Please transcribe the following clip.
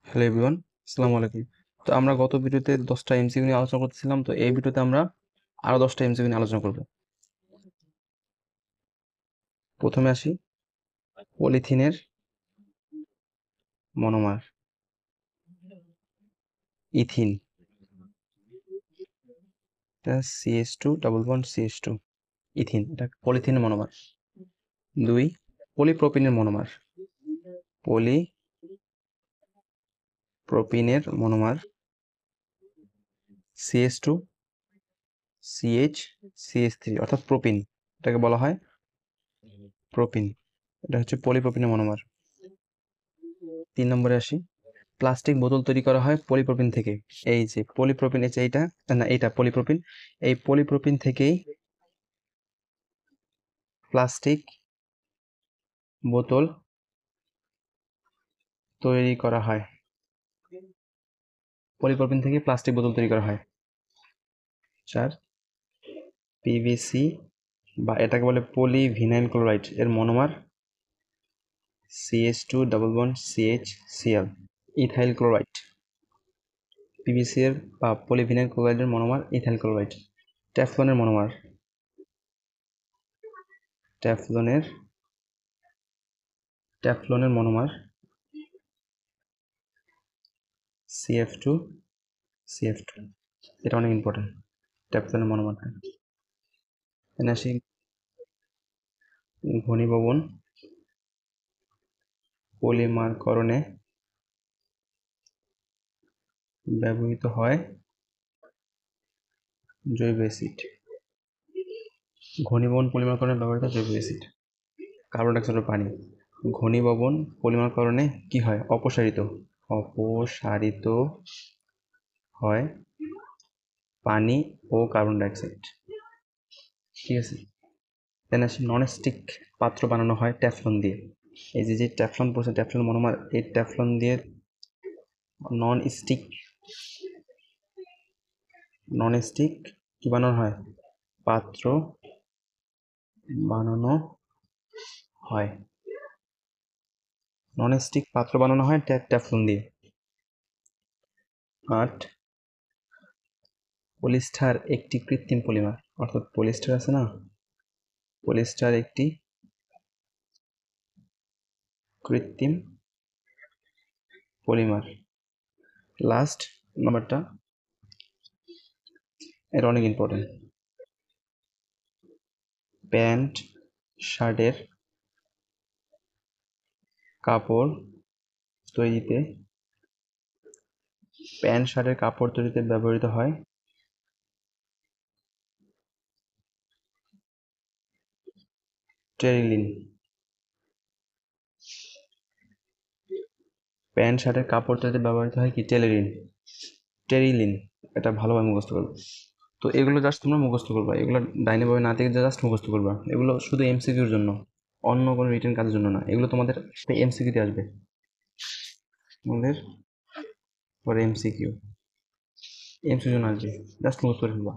Hello everyone, আসসালামু আলাইকুম। তো আমরা গত ভিডিওতে 10টা এমসিকিউ নিয়ে আলোচনা করতেছিলাম, তো এই ভিডিওতে আমরা আরো 10টা এমসিকিউ নিয়ে আলোচনা করব। প্রথমে আসি পলিথিনের মনোমার। ইথিন, এটা CH2 double bond CH2, ethene, এটা পলিথিনের মনোমার। 2, পলিপ্রোপিনের মনোমার। পলিপ্রোপিনের মনোমার CH2 CH3, অর্থাৎ প্রোপিন, এটাকে বলা হয় প্রোপিন। এটা হচ্ছে পলিপ্রোপিনের মনোমার। 3 নম্বরে আসি, প্লাস্টিক বোতল তৈরি করা হয় পলিপ্রোপিন থেকে। এই যে পলিপ্রোপিন, এই যে এইটা, না এইটা পলিপ্রোপিন। এই পলিপ্রোপিন থেকেই প্লাস্টিক বোতল তৈরি করা হয়। পলিপ্রোপিন থেকে প্লাস্টিক বোতল তৈরি করা হয়। 4, পিভিসি বা এটাকে বলে পলিভিনাইল ক্লোরাইড এর monomer CH2 double bond CHCl, ethyl chloride. PVC এর বা পলিভিনাইল ক্লোরাইডের মনোমার ইথাইল ক্লোরাইড। ট্যাফলনের মনোমার, ট্যাফলনের মনোমার CF2, এটা অনেক ইম্পর্টেন্ট, ট্যাফলনের মনোমারটা। এখানে আসি ঘনীভবন পলিমারকরণে ব্যবহৃত হয় জৈব অ্যাসিড। ঘনীভবন পলিমারকরণে ব্যবহৃত জৈব অ্যাসিড, কার্বন ডাইঅক্সাইড ও পানি। ঘনীভবন পলিমারকরণে কি হয়? অপসারিত হয় পানি ও কার্বন ডাইঅক্সাইড। ঠিক আছে, দেন আসি ননস্টিক পাত্র বানানো হয় ট্যাফলন দিয়ে। এই যে ট্যাফলন পড়ছে, ট্যাফলন মনোমার, এই ট্যাফলন দিয়ে ননস্টিক কি বানানো হয়? পাত্র বানানো হয়, ননস্টিক পাত্র বানানো হয় ট্যাফলন দিয়ে। 8, পলিস্টার একটি কৃত্রিম পলিমার, অর্থাৎ পলিস্টার আছে না, পলিস্টার একটি কৃত্রিম পলিমার। লাস্ট নাম্বারটা, এটা অনেক ইম্পর্টেন্ট। প্যান্ট শার্টের কাপড় তৈরিতে ব্যবহৃত হয় টেরিলিন। প্যান্ট শার্টের কাপড় তৈরিতে ব্যবহৃত হয় কি? টেরিলিন। এটা ভালোভাবে মুখস্থ করবে। তো এগুলো জাস্ট তোমরা মুখস্থ করবা, এগুলো ডাইনে ভাবে না থেকে জাস্ট মুখস্থ করবা। এগুলো শুধু এমসিকিউর জন্য, অন্য কোনো রিটেন কাজের জন্য না। এগুলো তোমাদের এমসিকিউতে আসবে, তোমাদের পরে এমসিকিউ জন্য আসবে, জাস্ট মুখস্থ করে ফেলবা।